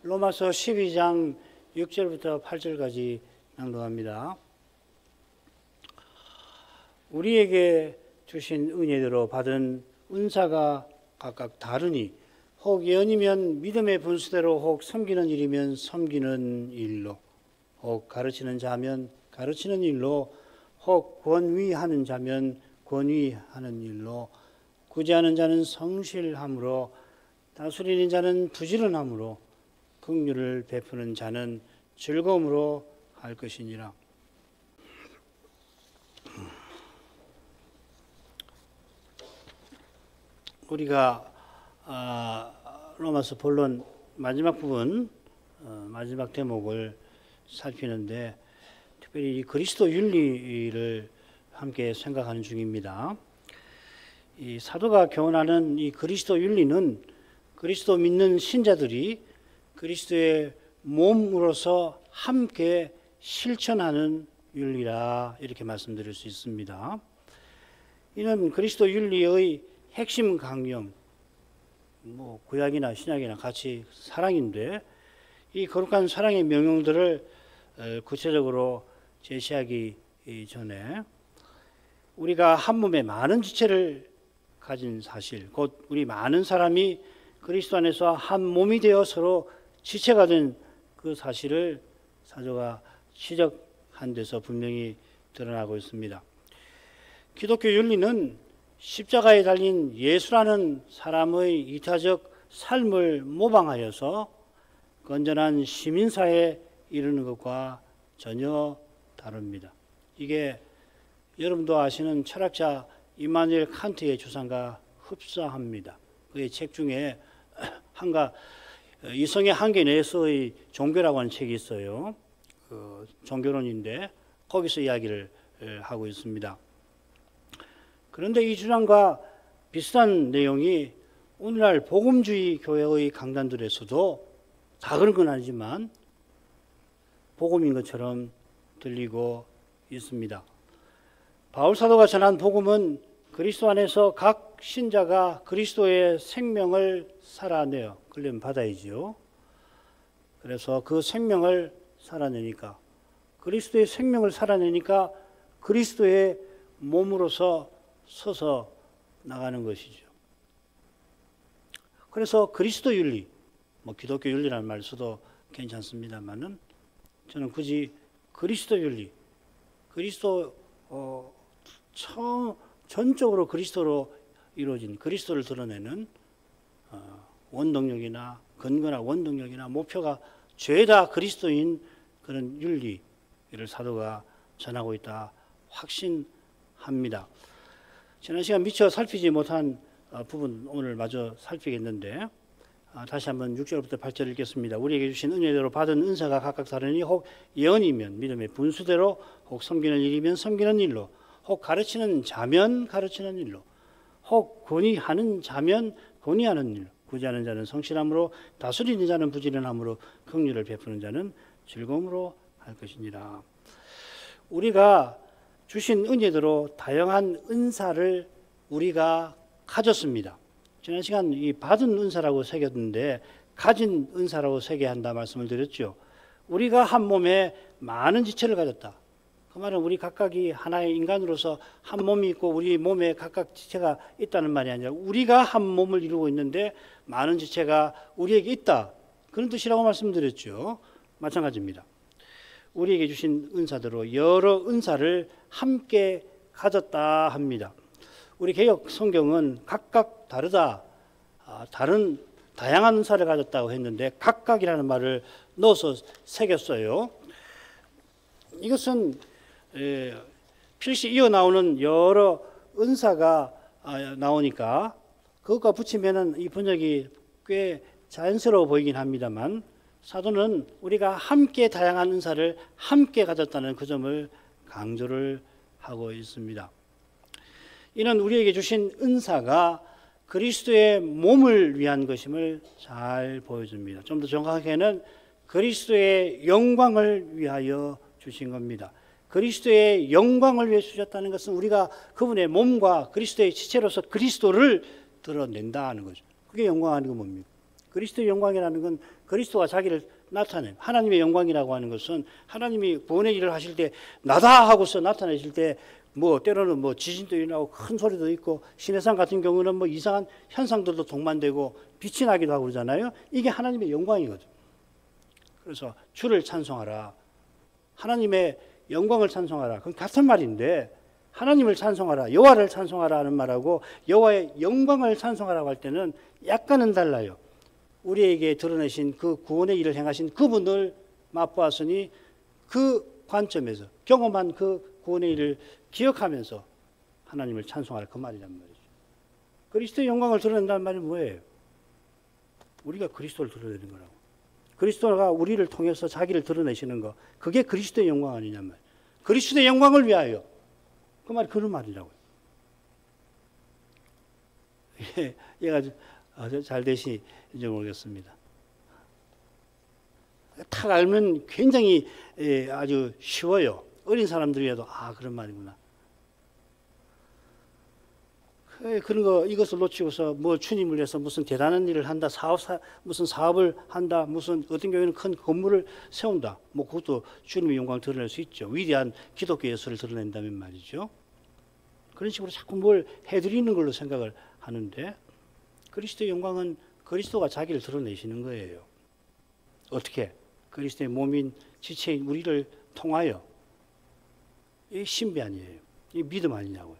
로마서 12장 6절부터 8절까지 낭독합니다. 우리에게 주신 은혜대로 받은 은사가 각각 다르니 혹 예언이면 믿음의 분수대로, 혹 섬기는 일이면 섬기는 일로, 혹 가르치는 자면 가르치는 일로, 혹 권위하는 자면 권위하는 일로, 구제하는 자는 성실함으로, 다스리는 자는 부지런함으로, 긍휼을 베푸는 자는 즐거움으로 할 것이니라. 우리가 로마서 본론 마지막 부분, 마지막 대목을 살피는데 특별히 이 그리스도 윤리를 함께 생각하는 중입니다. 이 사도가 교훈하는 이 그리스도 윤리는 그리스도 믿는 신자들이 그리스도의 몸으로서 함께 실천하는 윤리라, 이렇게 말씀드릴 수 있습니다. 이는 그리스도 윤리의 핵심 강령, 구약이나 신약이나 같이 사랑인데, 이 거룩한 사랑의 명령들을 구체적으로 제시하기 전에 우리가 한 몸에 많은 지체를 가진 사실, 곧 우리 많은 사람이 그리스도 안에서 한 몸이 되어 서로 지체가 된 그 사실을 사도가 지적한 데서 분명히 드러나고 있습니다. 기독교 윤리는 십자가에 달린 예수라는 사람의 이타적 삶을 모방하여서 건전한 시민사회에 이르는 것과 전혀 다릅니다. 이게 여러분도 아시는 철학자 이마누엘 칸트의 주장과 흡사합니다. 그의 책 중에 이성의 한계 내에서의 종교라고 하는 책이 있어요. 종교론인데 거기서 이야기를 하고 있습니다. 그런데 이 주장과 비슷한 내용이 오늘날 복음주의 교회의 강단들에서도 다 그런 건 아니지만 복음인 것처럼 들리고 있습니다. 바울 사도가 전한 복음은 그리스도 안에서 각 신자가 그리스도의 생명을 살아내요. 그러려면 받아야지요. 그래서 그 생명을 살아내니까, 그리스도의 생명을 살아내니까 그리스도의 몸으로서 서서 나가는 것이죠. 그래서 그리스도 윤리, 기독교 윤리라는 말 써도 괜찮습니다만은 저는 굳이 그리스도 윤리, 그리스도 전적으로 그리스도로 이루어진, 그리스도를 드러내는 원동력이나 근거나 원동력이나 목표가 죄다 그리스도인 그런 윤리를 사도가 전하고 있다 확신합니다. 지난 시간 미처 살피지 못한 부분 오늘 마저 살피겠는데, 다시 한번 6절부터 8절 읽겠습니다. 우리에게 주신 은혜대로 받은 은사가 각각 다르니 혹 예언이면 믿음의 분수대로, 혹 섬기는 일이면 섬기는 일로, 혹 가르치는 자면 가르치는 일로, 혹 권위하는 자면 권위하는 일로, 구제하는 자는 성실함으로, 다스리는 자는 부지런함으로, 긍휼을 베푸는 자는 즐거움으로 할 것이니라. 우리가 주신 은혜대로 다양한 은사를 우리가 가졌습니다. 지난 시간 이 받은 은사라고 새겼는데 가진 은사라고 새겨야 한다 말씀을 드렸죠. 우리가 한 몸에 많은 지체를 가졌다. 그 말은 우리 각각이 하나의 인간으로서 한 몸이 있고 우리 몸에 각각 지체가 있다는 말이 아니라 우리가 한 몸을 이루고 있는데 많은 지체가 우리에게 있다, 그런 뜻이라고 말씀드렸죠. 마찬가지입니다. 우리에게 주신 은사대로 여러 은사를 함께 가졌다 합니다. 우리 개역 성경은 각각 다르다, 다양한 은사를 가졌다고 했는데 각각이라는 말을 넣어서 새겼어요. 이것은 필시 이어 나오는 여러 은사가 나오니까 그것과 붙이면은 이 번역이 꽤 자연스러워 보이긴 합니다만, 사도는 우리가 함께 다양한 은사를 함께 가졌다는 그 점을 강조를 하고 있습니다. 이는 우리에게 주신 은사가 그리스도의 몸을 위한 것임을 잘 보여줍니다. 좀 더 정확하게는 그리스도의 영광을 위하여 주신 겁니다. 그리스도의 영광을 위해 주셨다는 것은 우리가 그분의 몸과 그리스도의 지체로서 그리스도를 드러낸다는 거죠. 그게 영광하는 건 뭡니까? 그리스도의 영광이라는 건 그리스도가 자기를 나타내. 하나님의 영광이라고 하는 것은 하나님이 구원의 일을 하실 때 나다 하고서 나타내실 때 뭐 때로는 뭐 지진도 일어나고 큰 소리도 있고 시내산 같은 경우는 뭐 이상한 현상들도 동반되고 빛이 나기도 하고 그러잖아요. 이게 하나님의 영광이거든. 그래서 주를 찬송하라. 하나님의 영광을 찬송하라. 그건 같은 말인데 하나님을 찬송하라. 여호와를 찬송하라 하는 말하고 여호와의 영광을 찬송하라고 할 때는 약간은 달라요. 우리에게 드러내신 그 구원의 일을 행하신 그분을 맛보았으니 그 관점에서 경험한 그 구원의 일을 기억하면서 하나님을 찬송하라 그 말이란 말이죠. 그리스도의 영광을 드러낸다는 말이 뭐예요? 우리가 그리스도를 드러내는 거라고. 그리스도가 우리를 통해서 자기를 드러내시는 거, 그게 그리스도의 영광 아니냔 말이에요. 그리스도의 영광을 위하여. 그 말이 그런 말이라고요. 얘가 아주 잘 되시는지 모르겠습니다. 딱 알면 굉장히 아주 쉬워요. 어린 사람들이라도 아 그런 말이구나. 그런 거 이것을 놓치고서 뭐 주님을 위해서 무슨 대단한 일을 한다, 무슨 사업을 한다, 무슨 어떤 경우에는 큰 건물을 세운다. 뭐 그것도 주님의 영광을 드러낼 수 있죠. 위대한 기독교 예술을 드러낸다면 말이죠. 그런 식으로 자꾸 뭘 해드리는 걸로 생각을 하는데 그리스도의 영광은 그리스도가 자기를 드러내시는 거예요. 어떻게? 그리스도의 몸인 지체인 우리를 통하여. 이게 신비 아니에요. 이게 믿음 아니냐고요.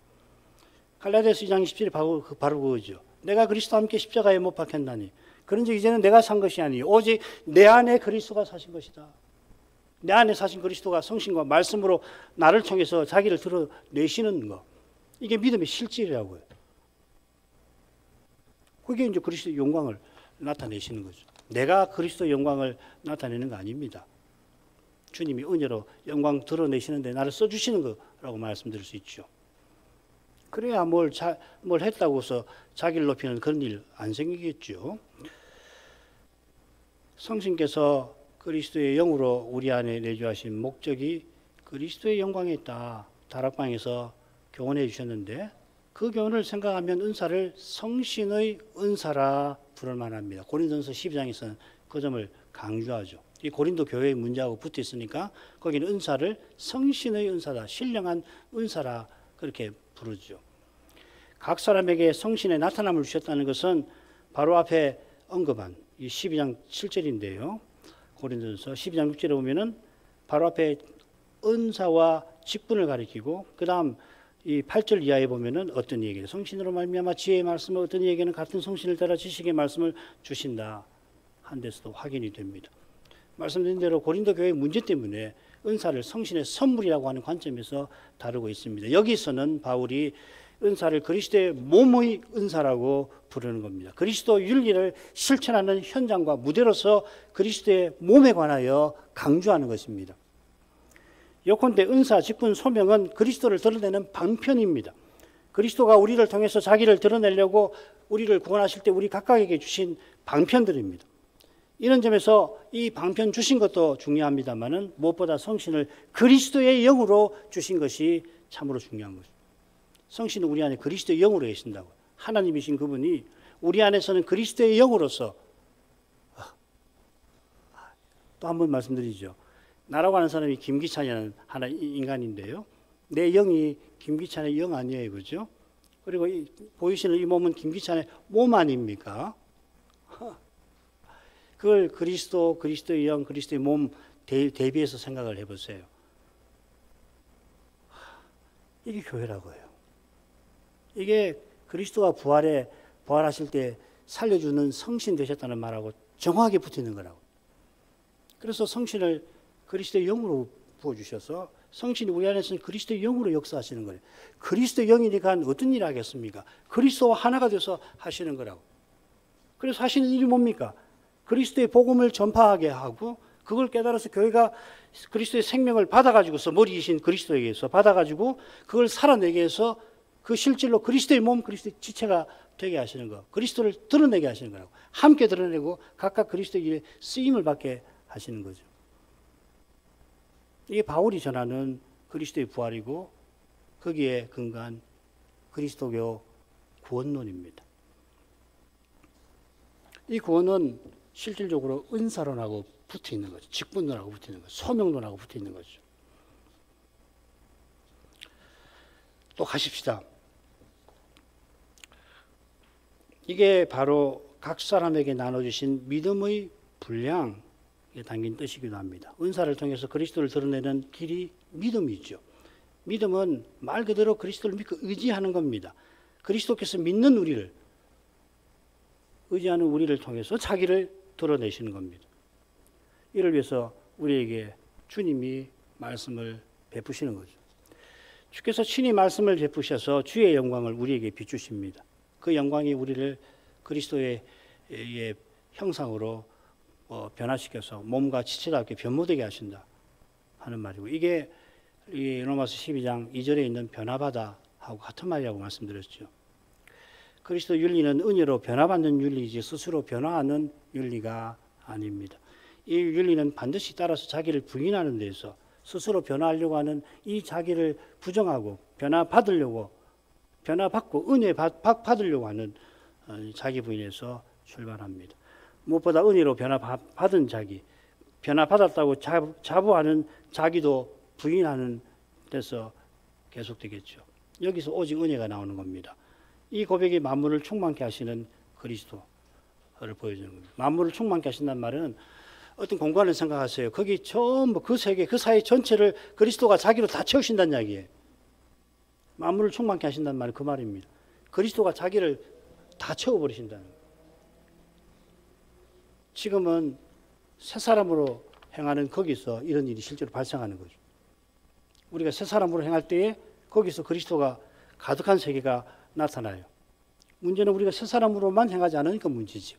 갈라디아서 2장 20절에 바로 그거죠. 내가 그리스도와 함께 십자가에 못 박혔나니 그런즉 이제는 내가 산 것이 아니요 오직 내 안에 그리스도가 사신 것이다. 내 안에 사신 그리스도가 성신과 말씀으로 나를 통해서 자기를 드러내시는 거. 이게 믿음의 실질이라고요. 그게 이제 그리스도의 영광을 나타내시는 거죠. 내가 그리스도의 영광을 나타내는 거 아닙니다. 주님이 은혜로 영광 드러내시는데 나를 써주시는 거라고 말씀드릴 수 있죠. 그래야 뭘 했다고 해서 자기를 높이는 그런 일 안 생기겠죠. 성신께서 그리스도의 영으로 우리 안에 내주하신 목적이 그리스도의 영광에 있다. 다락방에서 교훈해 주셨는데 그 교훈을 생각하면 은사를 성신의 은사라 부를 만합니다. 고린도전서 12장에서는 그 점을 강조하죠. 이 고린도 교회의 문제하고 붙어 있으니까 거기는 은사를 성신의 은사다. 신령한 은사라 그렇게 부르죠. 각 사람에게 성신의 나타남을 주셨다는 것은 바로 앞에 언급한 이 12장 7절인데요. 고린도전서 12장 6절에 보면은 바로 앞에 은사와 직분을 가리키고 그 다음 이 8절 이하에 보면은 어떤 얘기예요. 성신으로 말미암아 지혜의 말씀을 어떤 이에게는 같은 성신을 따라 지식의 말씀을 주신다 한 데서도 확인이 됩니다. 말씀드린 대로 고린도 교회의 문제 때문에 은사를 성신의 선물이라고 하는 관점에서 다루고 있습니다. 여기서는 바울이 은사를 그리스도의 몸의 은사라고 부르는 겁니다. 그리스도 윤리를 실천하는 현장과 무대로서 그리스도의 몸에 관하여 강조하는 것입니다. 요컨대 은사, 직분, 소명은 그리스도를 드러내는 방편입니다. 그리스도가 우리를 통해서 자기를 드러내려고 우리를 구원하실 때 우리 각각에게 주신 방편들입니다. 이런 점에서 이 방편 주신 것도 중요합니다만은 무엇보다 성신을 그리스도의 영으로 주신 것이 참으로 중요한 것입니다. 성신은 우리 안에 그리스도의 영으로 계신다고. 하나님이신 그분이 우리 안에서는 그리스도의 영으로서 또 한 번 말씀드리죠. 나라고 하는 사람이 김기찬이라는 하나 인간인데요. 내 영이 김기찬의 영 아니에요, 그죠? 그리고 보이시는 이 몸은 김기찬의 몸 아닙니까? 그걸 그리스도의 영, 그리스도의 몸 대비해서 생각을 해보세요. 이게 교회라고요. 이게 그리스도가 부활하실 때 살려주는 성신 되셨다는 말하고 정확하게 붙어 있는 거라고. 그래서 성신을 그리스도의 영으로 부어주셔서 성신이 우리 안에서는 그리스도의 영으로 역사하시는 거예요. 그리스도의 영이니까 어떤 일을 하겠습니까? 그리스도와 하나가 돼서 하시는 거라고. 그래서 하시는 일이 뭡니까? 그리스도의 복음을 전파하게 하고 그걸 깨달아서 교회가 그리스도의 생명을 받아가지고서 머리이신 그리스도에게서 받아가지고 그걸 살아내게 해서 그 실질로 그리스도의 몸, 그리스도의 지체가 되게 하시는 거. 그리스도를 드러내게 하시는 거라고. 함께 드러내고 각각 그리스도의 일에 쓰임을 받게 하시는 거죠. 이게 바울이 전하는 그리스도의 부활이고 거기에 근거한 그리스도교 구원론입니다. 이 구원은 실질적으로 은사론하고 붙어 있는 거죠. 직분론하고 붙어 있는 거죠. 소명론하고 붙어 있는 거죠. 또 가십시다. 이게 바로 각 사람에게 나눠주신 믿음의 분량에 담긴 뜻이기도 합니다. 은사를 통해서 그리스도를 드러내는 길이 믿음이죠. 믿음은 말 그대로 그리스도를 믿고 의지하는 겁니다. 그리스도께서 믿는 우리를, 의지하는 우리를 통해서 자기를 드러내시는 겁니다. 이를 위해서 우리에게 주님이 말씀을 베푸시는 거죠. 주께서 친히 말씀을 베푸셔서 주의 영광을 우리에게 비추십니다. 그 영광이 우리를 그리스도의 형상으로 변화시켜서 몸과 지체답게 변모되게 하신다 하는 말이고, 이게 이 로마서 12장 2절에 있는 변화받아하고 같은 말이라고 말씀드렸죠. 그리스도 윤리는 은혜로 변화받는 윤리이지 스스로 변화하는 윤리가 아닙니다. 이 윤리는 반드시 따라서 자기를 부인하는 데서 스스로 변화하려고 하는 이 자기를 부정하고 변화받으려고, 변화받고 은혜 받으려고 하는 자기 부인에서 출발합니다. 무엇보다 은혜로 변화받은 자기, 변화받았다고 자부하는 자기도 부인하는 데서 계속되겠죠. 여기서 오직 은혜가 나오는 겁니다. 이 고백이 만물을 충만케 하시는 그리스도를 보여주는 겁니다. 만물을 충만케 하신다는 말은 어떤 공간을 생각하세요. 거기 전부 그 세계, 그 사회 전체를 그리스도가 자기로 다 채우신다는 이야기예요. 만물을 충만케 하신다는 말은 그 말입니다. 그리스도가 자기를 다 채워버리신다는 거예요. 지금은 새 사람으로 행하는 거기서 이런 일이 실제로 발생하는 거죠. 우리가 새 사람으로 행할 때에 거기서 그리스도가 가득한 세계가 나타나요. 문제는 우리가 새 사람으로만 행하지 않으니까 문제지.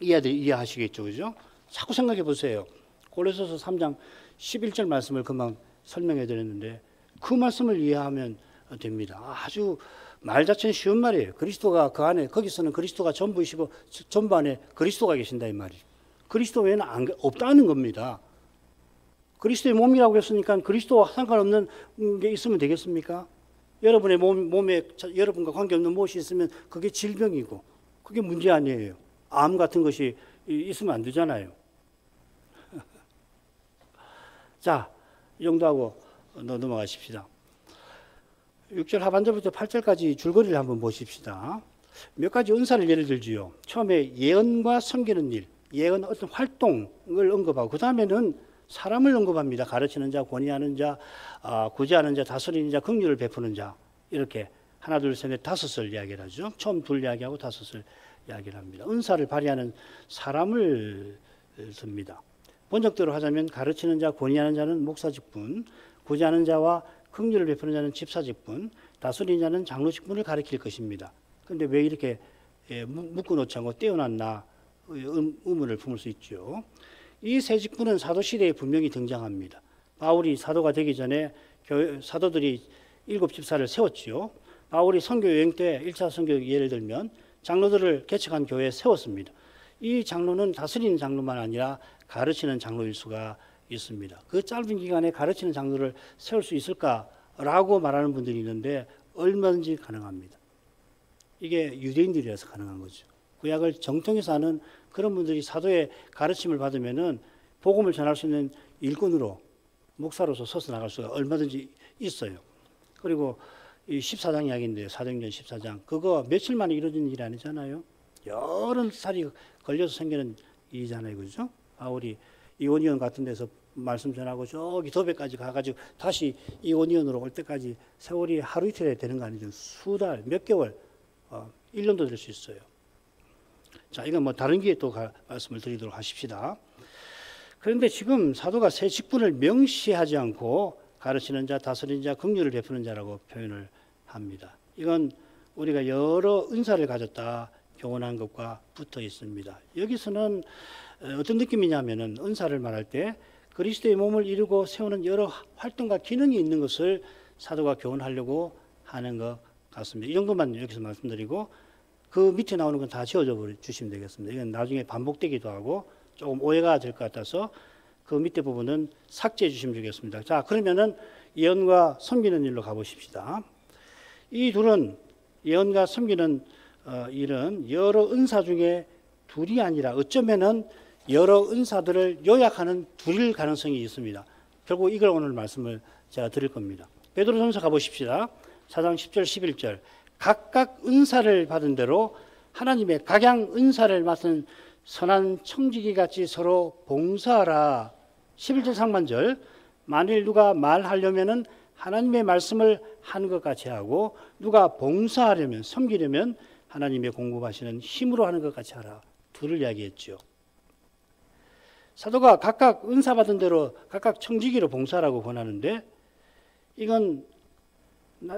이해하시겠죠, 그죠? 자꾸 생각해 보세요. 고린도서 3장 11절 말씀을 금방 설명해 드렸는데 그 말씀을 이해하면 됩니다. 아주 말 자체는 쉬운 말이에요. 그리스도가 그 안에, 거기서는 그리스도가 전부이시고 전부 안에 그리스도가 계신다 이 말이에요. 그리스도 외에는 없다는 겁니다. 그리스도의 몸이라고 했으니까 그리스도와 상관없는 게 있으면 되겠습니까? 여러분의 몸에 여러분과 관계없는 무엇이 있으면 그게 질병이고 그게 문제 아니에요. 암 같은 것이 있으면 안 되잖아요. 자, 이 정도 하고 넘어가십시다. 6절 하반절부터 8절까지 줄거리를 한번 보십시다. 몇 가지 은사를 예를 들지요. 처음에 예언과 섬기는 일, 예언 어떤 활동을 언급하고 그 다음에는 사람을 언급합니다. 가르치는 자, 권위하는 자, 구제하는 자, 다스리는 자, 긍휼을 베푸는 자, 이렇게 하나, 둘, 셋, 넷, 다섯을 이야기를 하죠. 처음 둘 이야기하고 다섯을 이야기를 합니다. 은사를 발휘하는 사람을 듭니다. 번역대로 하자면 가르치는 자, 권위하는 자는 목사 직분, 구제하는 자와 긍휼을 베푸는 자는 집사 직분, 다스리는 자는 장로 직분을 가리킬 것입니다. 그런데 왜 이렇게 묶어놓지 않고 떼어놨나 의문을 품을 수 있죠. 이 세 직분은 사도 시대에 분명히 등장합니다. 바울이 사도가 되기 전에 사도들이 7 집사를 세웠지요. 바울이 선교 여행 때 1차 선교 예를 들면 장로들을 개척한 교회에 세웠습니다. 이 장로는 다스리는 장로만 아니라 가르치는 장로일 수가 있습니다. 그 짧은 기간에 가르치는 장로를 세울 수 있을까라고 말하는 분들이 있는데 얼마든지 가능합니다. 이게 유대인들이라서 가능한 거죠. 구약을 정통해서 하는 그런 분들이 사도의 가르침을 받으면은 복음을 전할 수 있는 일꾼으로 목사로서 서서 나갈 수가 얼마든지 있어요. 그리고 이 14장 이야기인데요. 사도행전 14장. 그거 며칠 만에 이루어진 일이 아니잖아요. 여러 살이 걸려서 생기는 일이잖아요. 그죠? 바울이 이오니온 같은 데서 말씀 전하고 저기 도배까지 가가지고 다시 이오니온으로 올 때까지 세월이 하루 이틀에 되는 거 아니죠. 수달, 몇 개월, 1년도 될 수 있어요. 자, 이건 뭐 다른 기회에 또 말씀을 드리도록 하십시다. 그런데 지금 사도가 세 직분을 명시하지 않고 가르치는 자, 다스리는 자, 긍휼을 베푸는 자라고 표현을 합니다. 이건 우리가 여러 은사를 가졌다 교훈한 것과 붙어 있습니다. 여기서는 어떤 느낌이냐면은 은사를 말할 때 그리스도의 몸을 이루고 세우는 여러 활동과 기능이 있는 것을 사도가 교훈하려고 하는 것 같습니다. 이 정도만 여기서 말씀드리고 그 밑에 나오는 건 다 지워져 주시면 되겠습니다. 이건 나중에 반복되기도 하고 조금 오해가 될 것 같아서 그 밑에 부분은 삭제해 주시면 되겠습니다. 자, 그러면은 예언과 섬기는 일로 가보십시다. 이 둘은 예언과 섬기는 일은 여러 은사 중에 둘이 아니라 어쩌면은 여러 은사들을 요약하는 둘일 가능성이 있습니다. 결국 이걸 오늘 말씀을 제가 드릴 겁니다. 베드로전서 가보십시다. 4장 10절 11절 각각 은사를 받은 대로 하나님의 각양 은사를 맡은 선한 청지기 같이 서로 봉사하라. 11절 상반절 만일 누가 말하려면은 하나님의 말씀을 하는 것 같이 하고 누가 봉사하려면 섬기려면 하나님의 공급하시는 힘으로 하는 것 같이 하라. 둘을 이야기했죠. 사도가 각각 은사 받은 대로 각각 청지기로 봉사하라고 권하는데 이건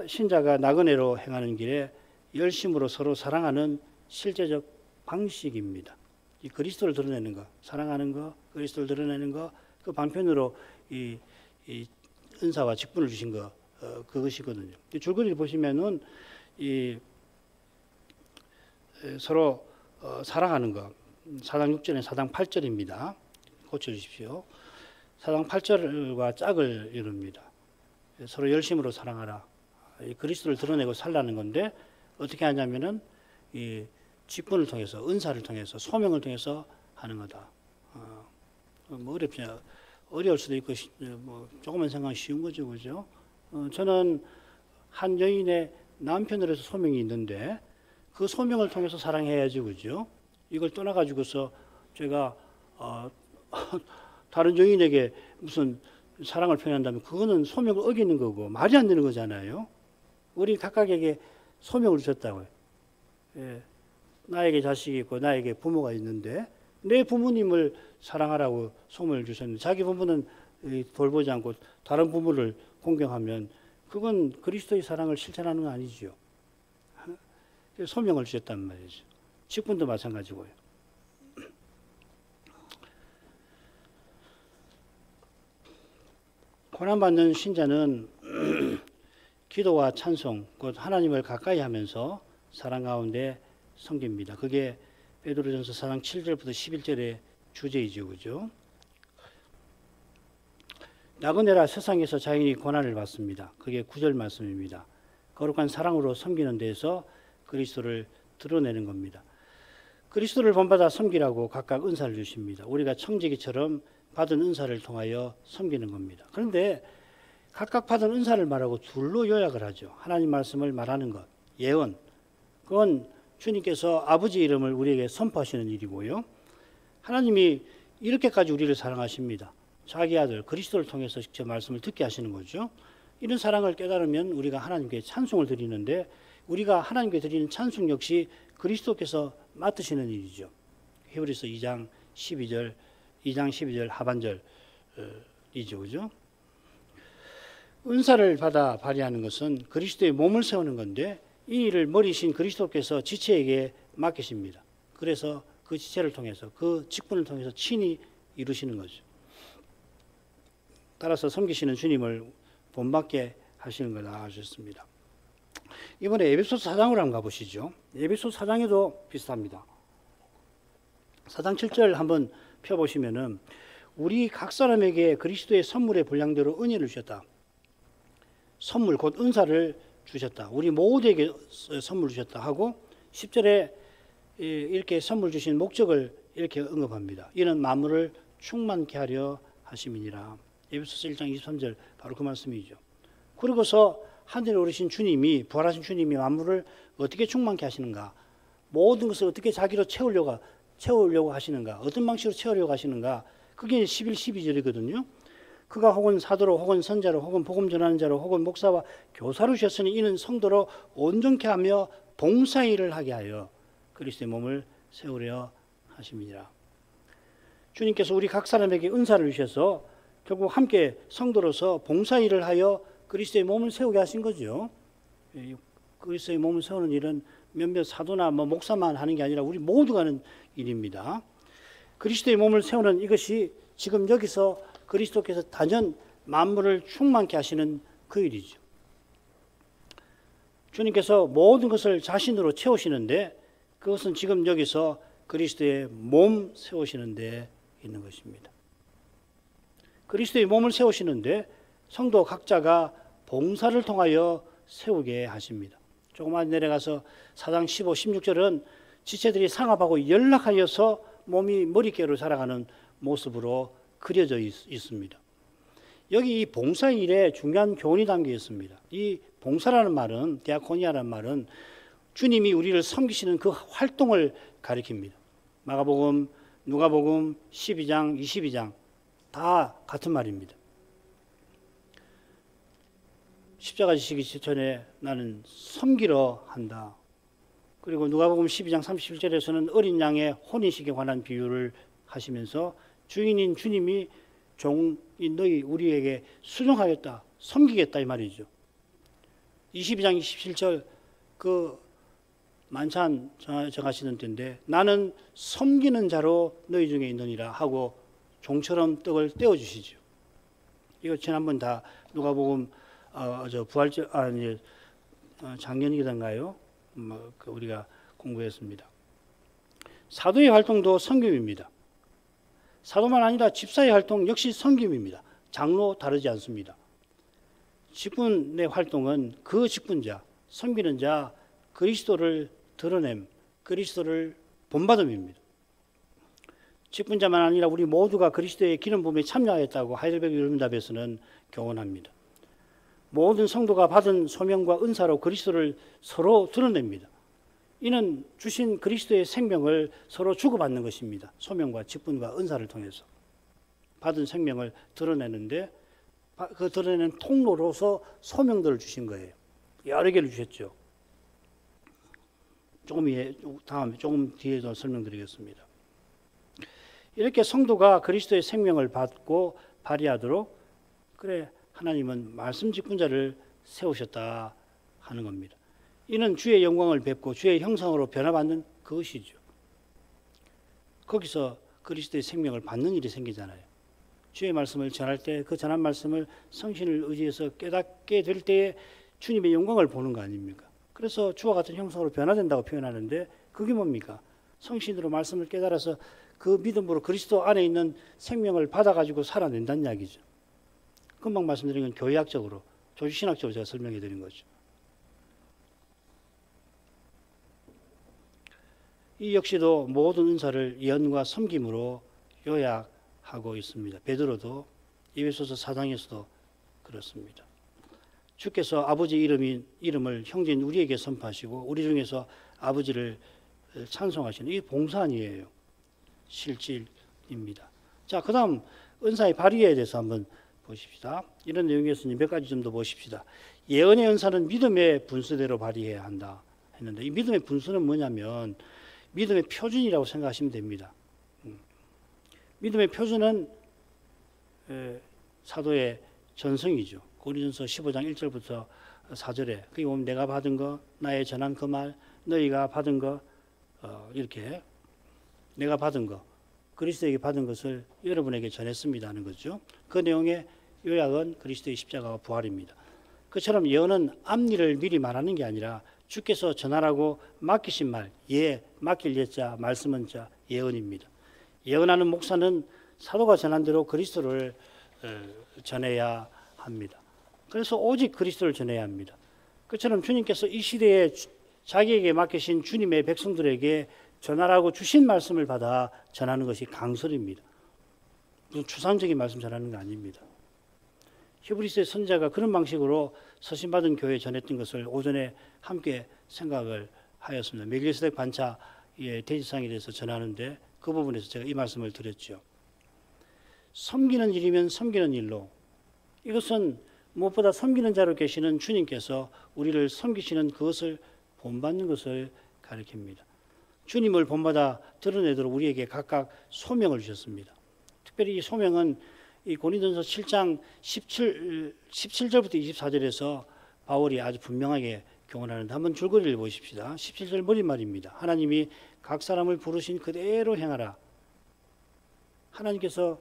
신자가 나그네로 행하는 길에 열심으로 서로 사랑하는 실제적 방식입니다. 이 그리스도를 드러내는 것, 사랑하는 것, 그리스도를 드러내는 것, 그 방편으로 이 은사와 직분을 주신 것, 그것이거든요. 이 줄거리를 보시면은 이 서로 사랑하는 것, 4장 6절에 4장 8절입니다. 고쳐주십시오. 4장 8절과 짝을 이룹니다. 서로 열심으로 사랑하라. 이 그리스도를 드러내고 살라는 건데 어떻게 하냐면은 이 직분을 통해서, 은사를 통해서, 소명을 통해서 하는 거다. 뭐 어려울 수도 있고 뭐 조금만 생각하면 쉬운 거죠, 그죠? 저는 한 여인의 남편으로서 소명이 있는데 그 소명을 통해서 사랑해야지, 그죠? 이걸 떠나가지고서 제가 다른 여인에게 무슨 사랑을 표현한다면 그거는 소명을 어기는 거고 말이 안 되는 거잖아요. 우리 각각에게 소명을 주셨다고요. 예. 나에게 자식이 있고 나에게 부모가 있는데 내 부모님을 사랑하라고 소명을 주셨는데 자기 부모는 돌보지 않고 다른 부모를 공경하면 그건 그리스도의 사랑을 실천하는 거 아니죠. 소명을 주셨단 말이죠. 직분도 마찬가지고요. 고난받는 신자는 기도와 찬송, 곧 하나님을 가까이 하면서 사랑 가운데 섬깁니다. 그게 베드로전서 4장 7절부터 11절의 주제이죠, 그죠? 나그네라 세상에서 자연히 고난을 받습니다. 그게 9절 말씀입니다. 거룩한 사랑으로 섬기는 데에서 그리스도를 드러내는 겁니다. 그리스도를 본받아 섬기라고 각각 은사를 주십니다. 우리가 청지기처럼 받은 은사를 통하여 섬기는 겁니다. 그런데 각각 받은 은사를 말하고 둘로 요약을 하죠. 하나님 말씀을 말하는 것, 예언. 그건 주님께서 아버지 이름을 우리에게 선포하시는 일이고요. 하나님이 이렇게까지 우리를 사랑하십니다. 자기 아들 그리스도를 통해서 직접 말씀을 듣게 하시는 거죠. 이런 사랑을 깨달으면 우리가 하나님께 찬송을 드리는데 우리가 하나님께 드리는 찬송 역시 그리스도께서 맡으시는 일이죠. 히브리서 2장 12절 하반절이죠, 그죠? 은사를 받아 발휘하는 것은 그리스도의 몸을 세우는 건데 이 일을 머리신 그리스도께서 지체에게 맡기십니다. 그래서 그 지체를 통해서 그 직분을 통해서 친히 이루시는 거죠. 따라서 섬기시는 주님을 본받게 하시는 거다 하셨습니다. 이번에 에베소서 4장으로 한번 가보시죠. 에베소서 4장에도 비슷합니다. 4장 7절 한번 펴보시면은 우리 각 사람에게 그리스도의 선물의 분량대로 은혜를 주셨다. 선물 곧 은사를 주셨다. 우리 모두에게 선물 주셨다 하고 10절에 이렇게 선물 주신 목적을 이렇게 언급합니다. 이는 만물을 충만케 하려 하심이니라. 에베소서 1장 23절 바로 그 말씀이죠. 그러고서 하늘에 오르신 주님이 부활하신 주님이 만물을 어떻게 충만케 하시는가? 모든 것을 어떻게 자기로 채우려고 하시는가? 어떤 방식으로 채우려고 하시는가? 그게 11, 12절이거든요. 그가 혹은 사도로 혹은 선자로 혹은 복음 전하는 자로 혹은 목사와 교사로 주셨으니 이는 성도로 온전케 하며 봉사일을 하게 하여 그리스도의 몸을 세우려 하심이니라. 주님께서 우리 각 사람에게 은사를 주셔서 결국 함께 성도로서 봉사일을 하여 그리스도의 몸을 세우게 하신 거죠. 그리스도의 몸을 세우는 일은 몇몇 사도나 목사만 하는 게 아니라 우리 모두가 하는 일입니다. 그리스도의 몸을 세우는 이것이 지금 여기서 그리스도께서 단연 만물을 충만케 하시는 그 일이죠. 주님께서 모든 것을 자신으로 채우시는데 그것은 지금 여기서 그리스도의 몸 세우시는 데 있는 것입니다. 그리스도의 몸을 세우시는데 성도 각자가 봉사를 통하여 세우게 하십니다. 조금만 내려가서 4장 15, 16절은 지체들이 상합하고 연락하여서 몸이 머릿결로 자라가는 모습으로 그려져 있습니다. 여기 이 봉사일에 중요한 교훈이 담겨 있습니다. 이 봉사라는 말은, 디아코니아라는 말은 주님이 우리를 섬기시는 그 활동을 가리킵니다. 마가복음, 누가복음 12장, 22장 다 같은 말입니다. 십자가 지시기 전에 나는 섬기러 한다. 그리고 누가복음 12장 37절에서는 어린 양의 혼인식에 관한 비유를 하시면서 주인인 주님이 종인 너희 우리에게 순종하겠다, 섬기겠다 이 말이죠. 22장 27절 그 만찬 정하시는 때인데 나는 섬기는 자로 너희 중에 있느니라 하고 종처럼 떡을 떼어주시죠. 이거 지난번 다 누가복음 부활절 작년이던가요? 우리가 공부했습니다. 사도의 활동도 섬김입니다. 사도만 아니라 집사의 활동 역시 섬김입니다. 장로 다르지 않습니다. 직분의 활동은 그 직분자, 섬기는 자, 그리스도를 드러냄, 그리스도를 본받음입니다. 직분자만 아니라 우리 모두가 그리스도의 기름 부음에 참여하였다고 하이델베르그 율문답에서는 교훈합니다. 모든 성도가 받은 소명과 은사로 그리스도를 서로 드러냅니다. 이는 주신 그리스도의 생명을 서로 주고받는 것입니다. 소명과 직분과 은사를 통해서 받은 생명을 드러내는데 그 드러내는 통로로서 소명들을 주신 거예요. 여러 개를 주셨죠. 조금 뒤에도 설명드리겠습니다. 이렇게 성도가 그리스도의 생명을 받고 발휘하도록 그래 하나님은 말씀 직분자를 세우셨다 하는 겁니다. 이는 주의 영광을 뵙고 주의 형상으로 변화받는 그것이죠. 거기서 그리스도의 생명을 받는 일이 생기잖아요. 주의 말씀을 전할 때 그 전한 말씀을 성신을 의지해서 깨닫게 될 때에 주님의 영광을 보는 거 아닙니까? 그래서 주와 같은 형상으로 변화된다고 표현하는데 그게 뭡니까? 성신으로 말씀을 깨달아서 그 믿음으로 그리스도 안에 있는 생명을 받아가지고 살아낸다는 이야기죠. 금방 말씀드린 건 교회학적으로, 조직신학적으로 제가 설명해 드린 거죠. 이 역시도 모든 은사를 예언과 섬김으로 요약하고 있습니다. 베드로도 에베소서 4장에서도 그렇습니다. 주께서 아버지 이름을 형제인 우리에게 선포하시고 우리 중에서 아버지를 찬송하시는 이 봉사 아니에요. 실질입니다. 자, 그 다음 은사의 발휘에 대해서 한번 보십시다. 이런 내용에서 몇 가지 좀 더 보십시다. 예언의 은사는 믿음의 분수대로 발휘해야 한다 했는데 이 믿음의 분수는 뭐냐면 믿음의 표준이라고 생각하시면 됩니다. 믿음의 표준은 사도의 전성이죠. 고린도서 15장 1절부터 4절에 거기 보면 내가 받은 거, 나의 전한 그 말, 너희가 받은 거 이렇게 내가 받은 거, 그리스도에게 받은 것을 여러분에게 전했습니다 하는 거죠. 그 내용의 요약은 그리스도의 십자가와 부활입니다. 그처럼 예언은 앞일을 미리 말하는 게 아니라 주께서 전하라고 맡기신 말, 맡길 예자, 말씀은 자, 예언입니다. 예언하는 목사는 사도가 전한 대로 그리스도를 전해야 합니다. 그래서 오직 그리스도를 전해야 합니다. 그처럼 주님께서 이 시대에 자기에게 맡기신 주님의 백성들에게 전하라고 주신 말씀을 받아 전하는 것이 강설입니다. 무슨 추상적인 말씀 전하는 거 아닙니다. 히브리서의 선지자가 그런 방식으로 서신받은 교회에 전했던 것을 오전에 함께 생각을 하였습니다. 멜기세덱 반차의 대지상에 대해서 전하는데 그 부분에서 제가 이 말씀을 드렸죠. 섬기는 일이면 섬기는 일로, 이것은 무엇보다 섬기는 자로 계시는 주님께서 우리를 섬기시는 그것을 본받는 것을 가리킵니다. 주님을 본받아 드러내도록 우리에게 각각 소명을 주셨습니다. 특별히 이 소명은 이 고린도전서 7장 17절부터 24절에서 바울이 아주 분명하게 교훈하는데 한번 줄거리를 보십시다. 17절 머릿말입니다. 하나님이 각 사람을 부르신 그대로 행하라. 하나님께서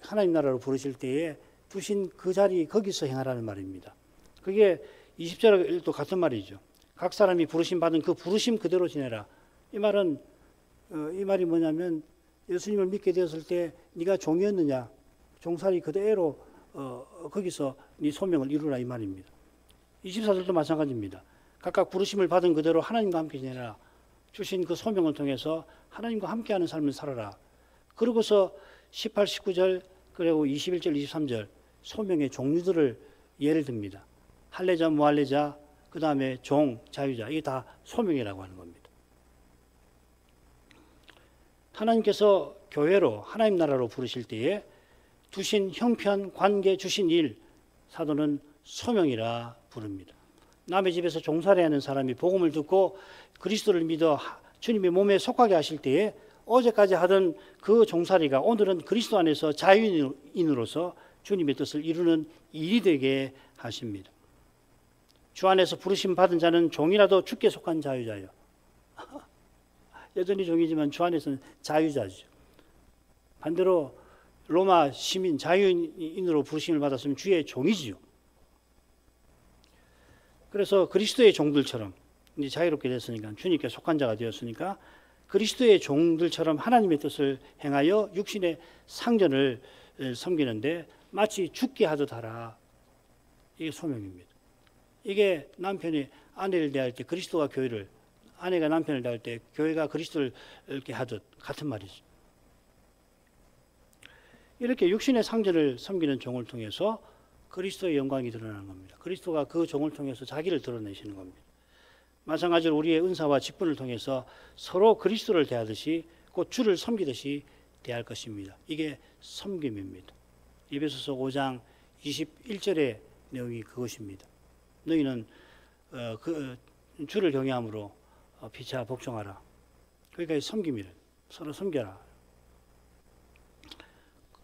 하나님 나라로 부르실 때에 두신 그 자리 거기서 행하라는 말입니다. 그게 20절도 같은 말이죠. 각 사람이 부르심 받은 그 부르심 그대로 지내라. 이 말이 뭐냐면 예수님을 믿게 되었을 때 네가 종이었느냐, 종살이 그대로 거기서 네 소명을 이루라 이 말입니다. 24절도 마찬가지입니다. 각각 부르심을 받은 그대로 하나님과 함께 지내라. 주신 그 소명을 통해서 하나님과 함께하는 삶을 살아라. 그러고서 18, 19절 그리고 21절, 23절 소명의 종류들을 예를 듭니다. 할례자, 무할례자, 그 다음에 종, 자유자, 이게 다 소명이라고 하는 겁니다. 하나님께서 교회로 하나님 나라로 부르실 때에 두신 형편, 관계, 주신 일, 사도는 소명이라 부릅니다. 남의 집에서 종살이 하는 사람이 복음을 듣고 그리스도를 믿어 주님의 몸에 속하게 하실 때에 어제까지 하던 그 종살이가 오늘은 그리스도 안에서 자유인으로서 주님의 뜻을 이루는 일이 되게 하십니다. 주 안에서 부르심 받은 자는 종이라도 주께 속한 자유자요. 여전히 종이지만 주 안에서는 자유자죠. 반대로 로마 시민 자유인으로 부르심을 받았으면 주의 종이지요. 그래서 그리스도의 종들처럼 이제 자유롭게 됐으니까 주님께 속한 자가 되었으니까 그리스도의 종들처럼 하나님의 뜻을 행하여 육신의 상전을 섬기는데 마치 죽게 하듯 하라. 이게 소명입니다. 이게 남편이 아내를 대할 때 그리스도가 교회를, 아내가 남편을 대할 때 교회가 그리스도를 이렇게 하듯 같은 말이죠. 이렇게 육신의 상전을 섬기는 종을 통해서 그리스도의 영광이 드러나는 겁니다. 그리스도가 그 종을 통해서 자기를 드러내시는 겁니다. 마찬가지로 우리의 은사와 직분을 통해서 서로 그리스도를 대하듯이 곧 주를 섬기듯이 대할 것입니다. 이게 섬김입니다. 에베소서 5장 21절의 내용이 그것입니다. 너희는 주를 경외함으로 피차 복종하라. 그러니까 섬김이래. 서로 섬겨라.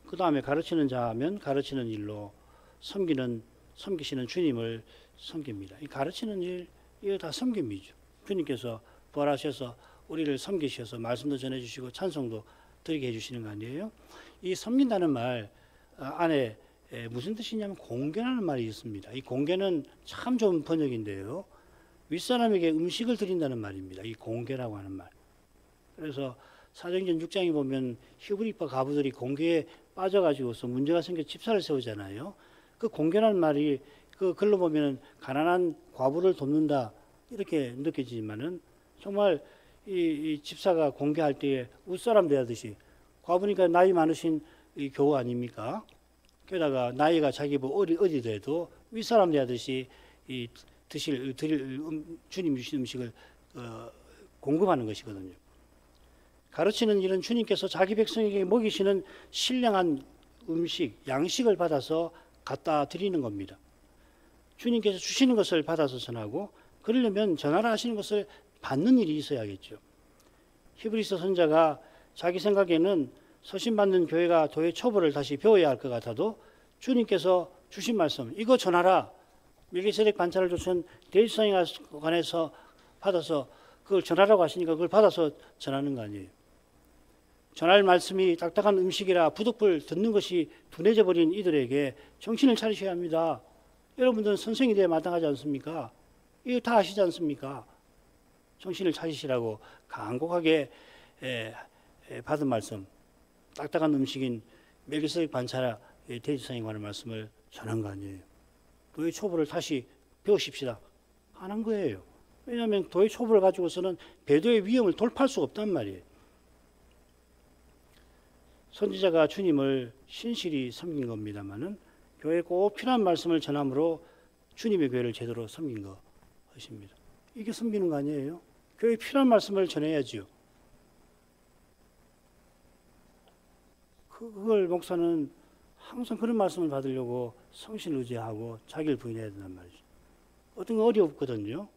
그 다음에 가르치는 자면 가르치는 일로 섬기시는 주님을 섬깁니다. 이 가르치는 일, 이거 다 섬김이죠. 주님께서 부활하셔서 우리를 섬기셔서 말씀도 전해주시고 찬송도 드리게 해주시는 거 아니에요? 이 섬긴다는 말 안에 무슨 뜻이냐면 공견하는 말이 있습니다. 이 공견은 참 좋은 번역인데요. 윗사람에게 음식을 드린다는 말입니다. 이 공견이라고 하는 말. 그래서 사도행전 6장에 보면 히브리파 가부들이 공개에 빠져가지고서 문제가 생겨 집사를 세우잖아요. 그 공견하는 말이 그 글로 보면 가난한 과부를 돕는다 이렇게 느껴지지만은 정말 이 집사가 공개할 때에 윗사람 대하듯이 과부니까 나이 많으신 이 교우 아닙니까? 게다가 나이가 자기보다 어리더라도 윗사람 대하듯이 이 드릴 주님 주신 음식을 공급하는 것이거든요. 가르치는 일은 주님께서 자기 백성에게 먹이시는 신령한 음식, 양식을 받아서 갖다 드리는 겁니다. 주님께서 주시는 것을 받아서 전하고 그러려면 전하라 하시는 것을 받는 일이 있어야겠죠. 히브리서 선자가 자기 생각에는 서신받는 교회가 도의 초보를 다시 배워야 할 것 같아도 주님께서 주신 말씀 이거 전하라. 멜기세덱 반차를 주신 대지상에 관해서 받아서 그걸 전하라고 하시니까 그걸 받아서 전하는 거 아니에요. 전할 말씀이 딱딱한 음식이라 부득불 듣는 것이 둔해져 버린 이들에게 정신을 차리셔야 합니다. 여러분들은 선생이 되어 마땅하지 않습니까? 이거 다 아시지 않습니까? 정신을 차리시라고 간곡하게 받은 말씀, 딱딱한 음식인 멜기세덱 반차라 대지상에 관한 말씀을 전한 거 아니에요. 도의 초보를 다시 배우십시다. 안 한 거예요. 왜냐하면 도의 초보를 가지고서는 배도의 위험을 돌파할 수가 없단 말이에요. 선지자가 주님을 신실히 섬긴 겁니다만은 교회에 꼭 필요한 말씀을 전함으로 주님의 교회를 제대로 섬긴 것입니다. 이게 섬기는 거 아니에요? 교회에 필요한 말씀을 전해야지요. 그걸 목사는 항상 그런 말씀을 받으려고 성신을 의지하고 자기를 부인해야 된단 말이죠. 어떤 건 어렵거든요.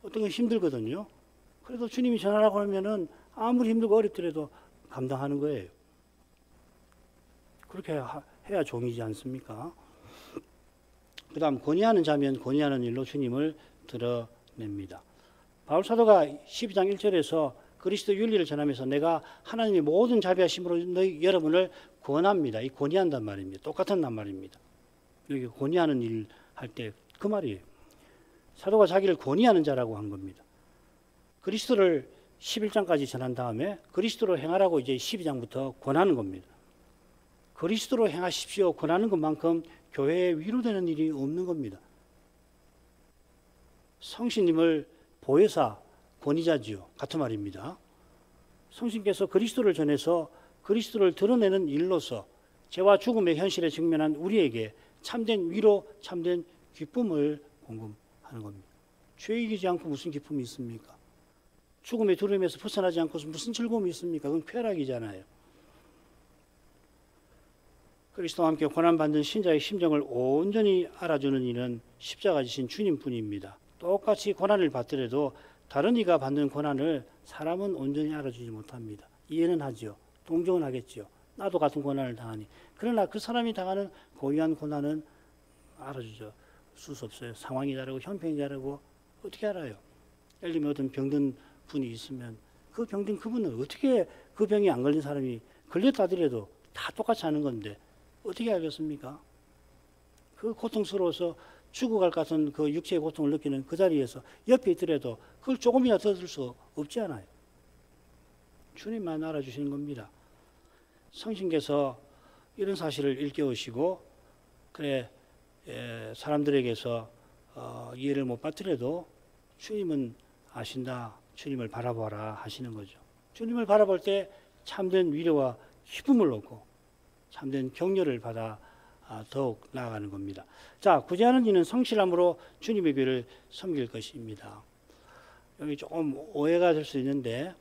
어떤 건 힘들거든요. 그래도 주님이 전하라고 하면은 아무리 힘들고 어렵더라도 감당하는 거예요. 그렇게 해야 종이지 않습니까? 그 다음 권위하는 자면 권위하는 일로 주님을 드러냅니다. 바울 사도가 12장 1절에서 그리스도 윤리를 전하면서 내가 하나님의 모든 자비하심으로 너희 여러분을 권합니다. 이 권위한단 말입니다. 똑같은 말입니다. 여기 권위하는 일 할 때 그 말이에요. 사도가 자기를 권위하는 자라고 한 겁니다. 그리스도를 11장까지 전한 다음에 그리스도로 행하라고 이제 12장부터 권하는 겁니다. 그리스도로 행하십시오. 권하는 것만큼 교회에 위로되는 일이 없는 겁니다. 성신님을 보혜사, 권위자지요. 같은 말입니다. 성신께서 그리스도를 전해서 그리스도를 드러내는 일로서 죄와 죽음의 현실에 직면한 우리에게 참된 위로, 참된 기쁨을 공급하는 겁니다. 죄 이기지 않고 무슨 기쁨이 있습니까? 죽음의 두려움에서 벗어나지 않고서 무슨 즐거움이 있습니까? 그건 쾌락이잖아요. 그리스도와 함께 고난받는 신자의 심정을 온전히 알아주는 이는 십자가 지신 주님뿐입니다. 똑같이 고난을 받더라도 다른 이가 받는 고난을 사람은 온전히 알아주지 못합니다. 이해는 하지요. 동정은 하겠지요. 나도 같은 고난을 당하니. 그러나 그 사람이 당하는 고유한 고난은 알아주죠. 수 없어요. 상황이 다르고 형편이 다르고 어떻게 알아요? 예를 들면 어떤 병든 분이 있으면 그 병든 그분은 어떻게 그 병이 안 걸린 사람이 걸렸다 하더라도 다 똑같이 하는 건데 어떻게 알겠습니까? 그 고통스러워서 죽어갈 것 같은 그 육체의 고통을 느끼는 그 자리에서 옆에 있더라도 그걸 조금이나 더 들 수 없지 않아요. 주님만 알아주시는 겁니다. 성신께서 이런 사실을 일깨우시고 그래 사람들에게서 이해를 못 받더라도 주님은 아신다. 주님을 바라보라 하시는 거죠. 주님을 바라볼 때 참된 위로와 기쁨을 얻고 참된 격려를 받아 더욱 나아가는 겁니다. 자, 구제하는 이는 성실함으로 주님의 교회를 섬길 것입니다. 여기 조금 오해가 될 수 있는데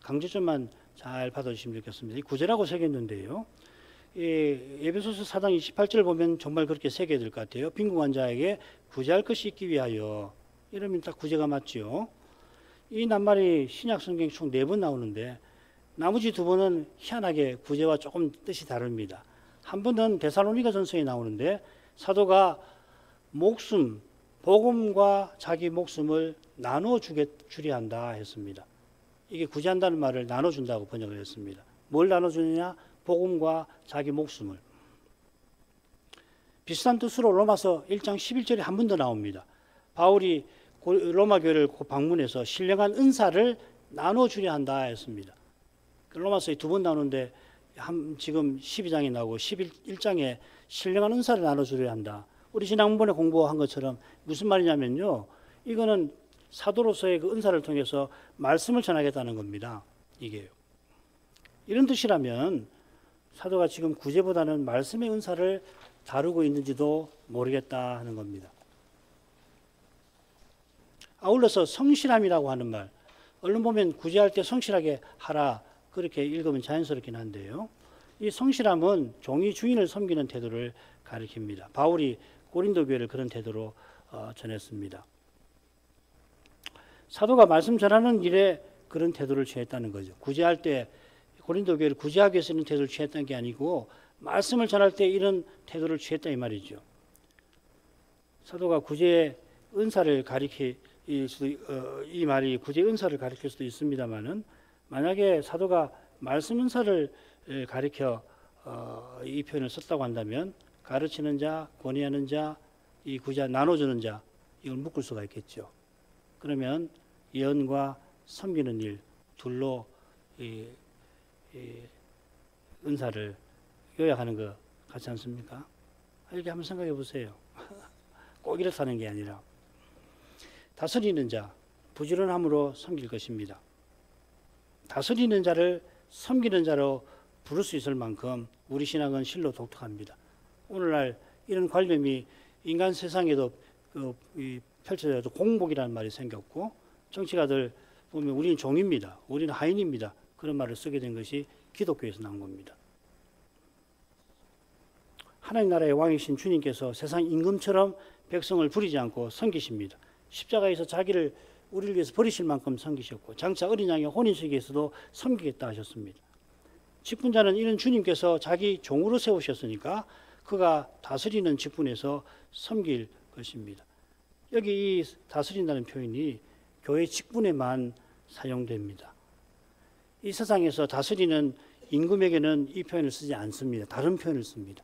강조점만 잘 받아주시면 좋겠습니다. 이 구제라고 새겼는데요. 에베소서 4장 28절 보면 정말 그렇게 새겨야 될 것 같아요. 빈궁한 자에게 구제할 것이 있기 위하여. 이러면 딱 구제가 맞죠. 이 낱말이 신약 성경에 총 4번 나오는데 나머지 2번은 희한하게 구제와 조금 뜻이 다릅니다. 한 번은 데살로니가 전서에 나오는데 사도가 목숨, 복음과 자기 목숨을 나눠주려 한다 했습니다. 이게 구제한다는 말을 나눠준다고 번역을 했습니다. 뭘 나눠주느냐? 복음과 자기 목숨을. 비슷한 뜻으로 로마서 1장 11절에 한 번 더 나옵니다. 바울이 로마 교회를 방문해서 신령한 은사를 나눠주려 한다 했습니다. 로마서에 2번 나오는데 지금 12장에 나오고 11장에 신령한 은사를 나눠주려 한다. 우리 지난번에 공부한 것처럼 무슨 말이냐면요. 이거는 사도로서의 그 은사를 통해서 말씀을 전하겠다는 겁니다. 이게요. 이런 뜻이라면 사도가 지금 구제보다는 말씀의 은사를 다루고 있는지도 모르겠다 하는 겁니다. 아울러서 성실함이라고 하는 말, 얼른 보면 구제할 때 성실하게 하라 그렇게 읽으면 자연스럽긴 한데요. 이 성실함은 종이 주인을 섬기는 태도를 가리킵니다. 바울이 고린도 교회를 그런 태도로 전했습니다. 사도가 말씀 전하는 일에 그런 태도를 취했다는 거죠. 구제할 때 고린도 교회를 구제하기 위해서 이런 태도를 취했다는 게 아니고 말씀을 전할 때 이런 태도를 취했다 이 말이죠. 사도가 구제의 은사를 이 말이 구제의 은사를 가리킬 수도 있습니다만은 만약에 사도가 말씀 은사를 가리켜 이 표현을 썼다고 한다면 가르치는 자, 권위하는 자, 이 구제 나눠주는 자 이걸 묶을 수가 있겠죠. 그러면 예언과 섬기는 일 둘로 이 은사를 요약하는 것 같지 않습니까? 이렇게 한번 생각해 보세요. 꼭 이렇게 하는 게 아니라 다스리는 자, 부지런함으로 섬길 것입니다. 다스리는 자를 섬기는 자로 부를 수 있을 만큼 우리 신앙은 실로 독특합니다. 오늘날 이런 관념이 인간 세상에도 펼쳐져도 공복이라는 말이 생겼고 정치가들 보면 우리는 종입니다. 우리는 하인입니다. 그런 말을 쓰게 된 것이 기독교에서 나온 겁니다. 하나님 나라의 왕이신 주님께서 세상 임금처럼 백성을 부리지 않고 섬기십니다. 십자가에서 자기를 우리를 위해서 버리실 만큼 섬기셨고 장차 어린 양의 혼인세계에서도 섬기겠다 하셨습니다. 직분자는 이런 주님께서 자기 종으로 세우셨으니까 그가 다스리는 직분에서 섬길 것입니다. 여기 이 다스린다는 표현이 교회 직분에만 사용됩니다. 이 세상에서 다스리는 임금에게는 이 표현을 쓰지 않습니다. 다른 표현을 씁니다.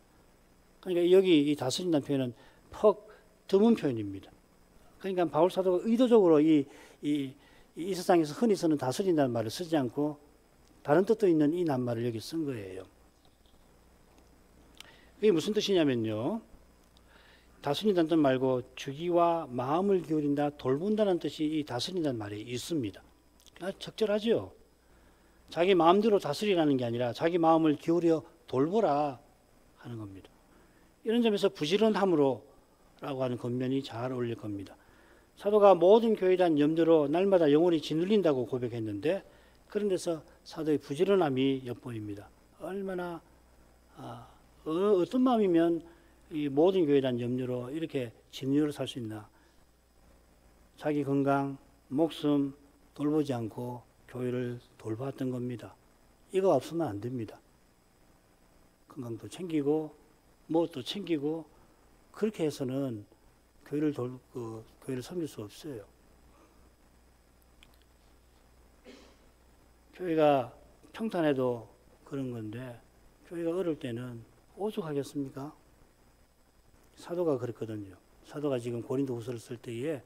그러니까 여기 이 다스린다는 표현은 퍽 드문 표현입니다. 그러니까 바울 사도가 의도적으로 이 세상에서 흔히 쓰는 다스린다는 말을 쓰지 않고 다른 뜻도 있는 이 낱말을 여기 쓴 거예요. 이게 무슨 뜻이냐면요. 다스린다는 뜻 말고 주기와 마음을 기울인다, 돌본다는 뜻이 이 다스린다는 말에 있습니다. 적절하죠. 자기 마음대로 다스리라는 게 아니라 자기 마음을 기울여 돌보라 하는 겁니다. 이런 점에서 부지런함으로 라고 하는 겉면이 잘 어울릴 겁니다. 사도가 모든 교회에 대한 염두로 날마다 영혼이 짓눌린다고 고백했는데 그런 데서 사도의 부지런함이 엿보입니다. 얼마나 어떤 마음이면 이 모든 교회에 대한 염려로 이렇게 진리로 살 수 있나. 자기 건강, 목숨 돌보지 않고 교회를 돌봤던 겁니다. 이거 없으면 안 됩니다. 건강도 챙기고 무엇도 챙기고 그렇게 해서는 교회를 섬길 수 없어요. 교회가 평탄해도 그런 건데 교회가 어릴 때는 오죽하겠습니까? 사도가 그랬거든요. 사도가 지금 고린도후서를 쓸 때에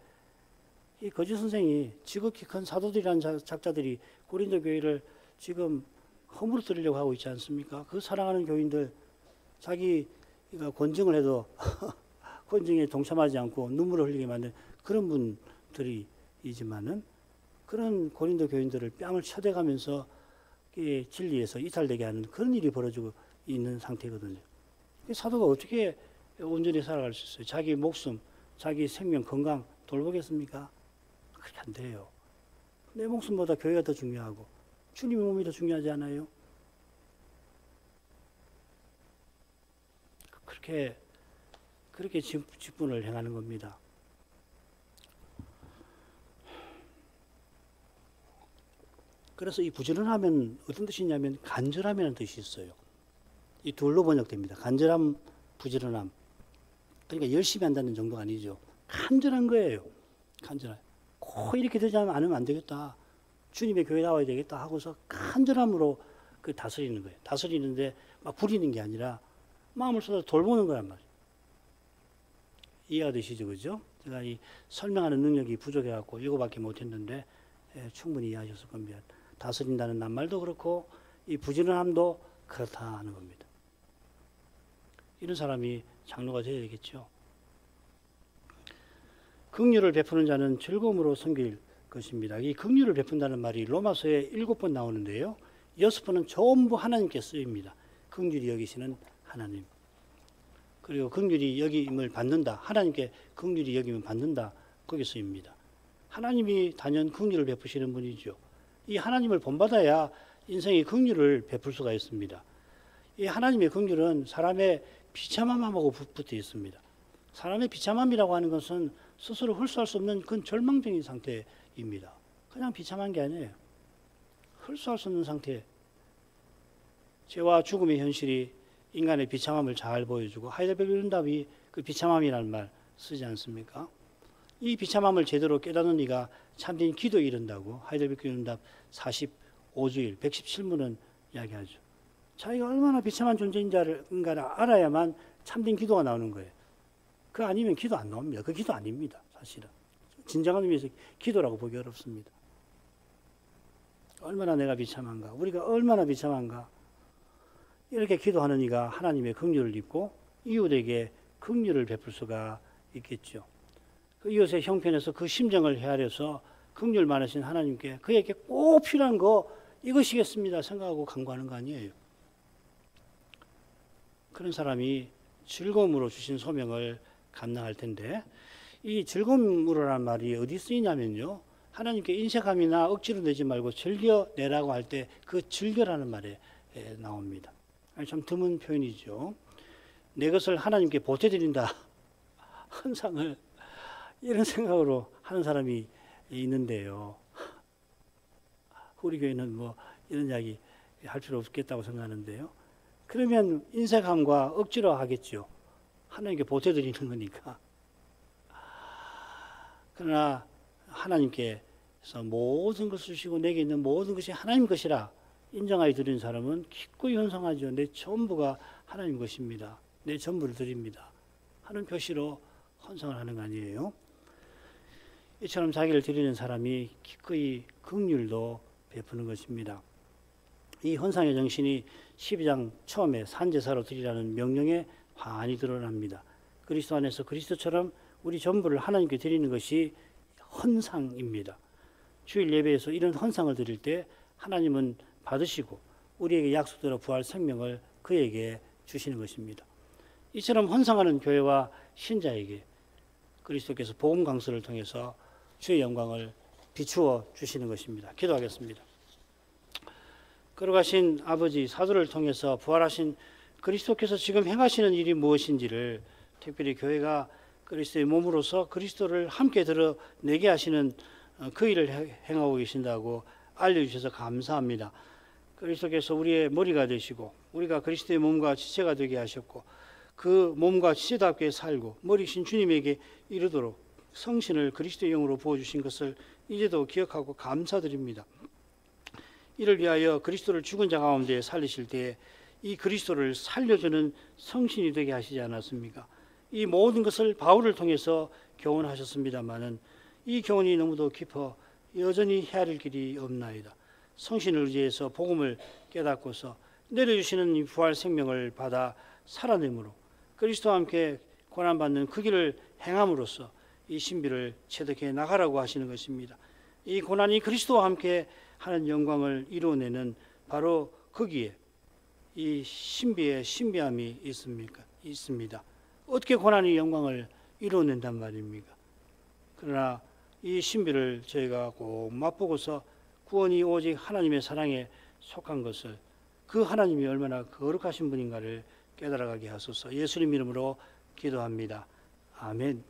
이 거짓 선생이 지극히 큰 사도들이라는 작자들이 고린도 교회를 지금 허물어뜨리려고 하고 있지 않습니까? 그 사랑하는 교인들 자기가 권증을 해도 권증에 동참하지 않고 눈물을 흘리게 만든 그런 분들이지만은 그런 고린도 교인들을 뺨을 쳐대가면서 진리에서 이탈되게 하는 그런 일이 벌어지고 있는 상태거든요. 사도가 어떻게 온전히 살아갈 수 있어요? 자기 목숨, 자기 생명, 건강 돌보겠습니까? 그렇게 안 돼요. 내 목숨보다 교회가 더 중요하고 주님의 몸이 더 중요하지 않아요? 그렇게 직분을 행하는 겁니다. 그래서 이 부지런하면 어떤 뜻이냐면 간절함이라는 뜻이 있어요. 이 둘로 번역됩니다. 간절함, 부지런함. 그러니까 열심히 한다는 정도가 아니죠. 간절한 거예요. 간절함. 꼭 이렇게 되지 않으면 안 되겠다. 주님의 교회 나와야 되겠다 하고서 간절함으로 그 다스리는 거예요. 다스리는데 막 부리는 게 아니라 마음을 쏟아 돌보는 거란 말이에요. 이해가 되시죠? 그죠? 제가 이 설명하는 능력이 부족해갖고 이거밖에 못했는데 충분히 이해하셨을 겁니다. 다스린다는 낱말도 그렇고 이 부지런함도 그렇다 하는 겁니다. 이런 사람이 장로가 되어야 되겠죠. 긍휼을 베푸는 자는 즐거움으로 섬길 것입니다. 이 긍휼을 베푼다는 말이 로마서에 7번 나오는데요. 6번은 전부 하나님께 쓰입니다. 긍휼히 여기시는 하나님. 그리고 긍휼히 여김을 받는다. 하나님께 긍휼히 여김을 받는다. 거기 쓰입니다. 하나님이 단연 긍휼을 베푸시는 분이죠. 이 하나님을 본받아야 인생의 긍휼을 베풀 수가 있습니다. 이 하나님의 긍휼은 사람의 비참함하고 붙어 있습니다. 사람의 비참함이라고 하는 것은 스스로 홀수할 수 없는 그건 절망적인 상태입니다. 그냥 비참한 게 아니에요. 홀수할 수 없는 상태. 죄와 죽음의 현실이 인간의 비참함을 잘 보여주고 하이델베르 윤답이 그 비참함이라는 말 쓰지 않습니까? 이 비참함을 제대로 깨닫는 이가 참된 기도에 이른다고 하이델베르 윤답 45주일 117문은 이야기하죠. 자기가 얼마나 비참한 존재인가를 알아야만 참된 기도가 나오는 거예요. 그 아니면 기도 안 나옵니다. 그 기도 아닙니다. 사실은. 진정한 의미에서 기도라고 보기 어렵습니다. 얼마나 내가 비참한가, 우리가 얼마나 비참한가, 이렇게 기도하는 이가 하나님의 긍휼을 입고 이웃에게 긍휼을 베풀 수가 있겠죠. 그 이웃의 형편에서 그 심정을 헤아려서 긍휼 많으신 하나님께 그에게 꼭 필요한 거 이것이겠습니다 생각하고 간구하는 거 아니에요. 그런 사람이 즐거움으로 주신 소명을 감당할 텐데, 이 즐거움으로라는 말이 어디 쓰이냐면요, 하나님께 인색함이나 억지로 내지 말고 즐겨내라고 할 때 그 즐겨라는 말에 나옵니다. 참 드문 표현이죠. 내 것을 하나님께 보태드린다. 헌상을 이런 생각으로 하는 사람이 있는데요. 우리 교회는 뭐 이런 이야기 할 필요 없겠다고 생각하는데요. 그러면 인색함과 억지로 하겠죠. 하나님께 보태드리는 거니까. 그러나 하나님께서 모든 것을 주시고 내게 있는 모든 것이 하나님 것이라 인정하여 드리는 사람은 기꺼이 헌상하죠. 내 전부가 하나님 것입니다. 내 전부를 드립니다 하는 표시로 헌상을 하는 거 아니에요. 이처럼 자기를 드리는 사람이 기꺼이 긍휼도 베푸는 것입니다. 이 헌상의 정신이 12장 처음에 산제사로 드리라는 명령에 환히 드러납니다. 그리스도 안에서 그리스도처럼 우리 전부를 하나님께 드리는 것이 헌상입니다. 주일 예배에서 이런 헌상을 드릴 때 하나님은 받으시고 우리에게 약속대로 부활 생명을 그에게 주시는 것입니다. 이처럼 헌상하는 교회와 신자에게 그리스도께서 복음 강서를 통해서 주의 영광을 비추어 주시는 것입니다. 기도하겠습니다. 걸어가신 아버지 사도를 통해서 부활하신 그리스도께서 지금 행하시는 일이 무엇인지를 특별히 교회가 그리스도의 몸으로서 그리스도를 함께 드러내게 하시는 그 일을 행하고 계신다고 알려주셔서 감사합니다. 그리스도께서 우리의 머리가 되시고 우리가 그리스도의 몸과 지체가 되게 하셨고 그 몸과 지체답게 살고 머리신 주님에게 이르도록 성신을 그리스도의 영으로 부어주신 것을 이제도 기억하고 감사드립니다. 이를 위하여 그리스도를 죽은 자 가운데 살리실 때에 이 그리스도를 살려주는 성신이 되게 하시지 않았습니까? 이 모든 것을 바울을 통해서 교훈하셨습니다마는 이 교훈이 너무도 깊어 여전히 헤아릴 길이 없나이다. 성신을 의지해서 복음을 깨닫고서 내려주시는 이 부활 생명을 받아 살아내므로 그리스도와 함께 고난받는 그 길을 행함으로써 이 신비를 체득해 나가라고 하시는 것입니다. 이 고난이 그리스도와 함께 하는 영광을 이루어내는 바로 거기에 이 신비의 신비함이 있습니다. 어떻게 고난이 영광을 이루어낸단 말입니까? 그러나 이 신비를 저희가 꼭 맛보고서 구원이 오직 하나님의 사랑에 속한 것을 그 하나님이 얼마나 거룩하신 분인가를 깨달아가게 하소서. 예수님 이름으로 기도합니다. 아멘.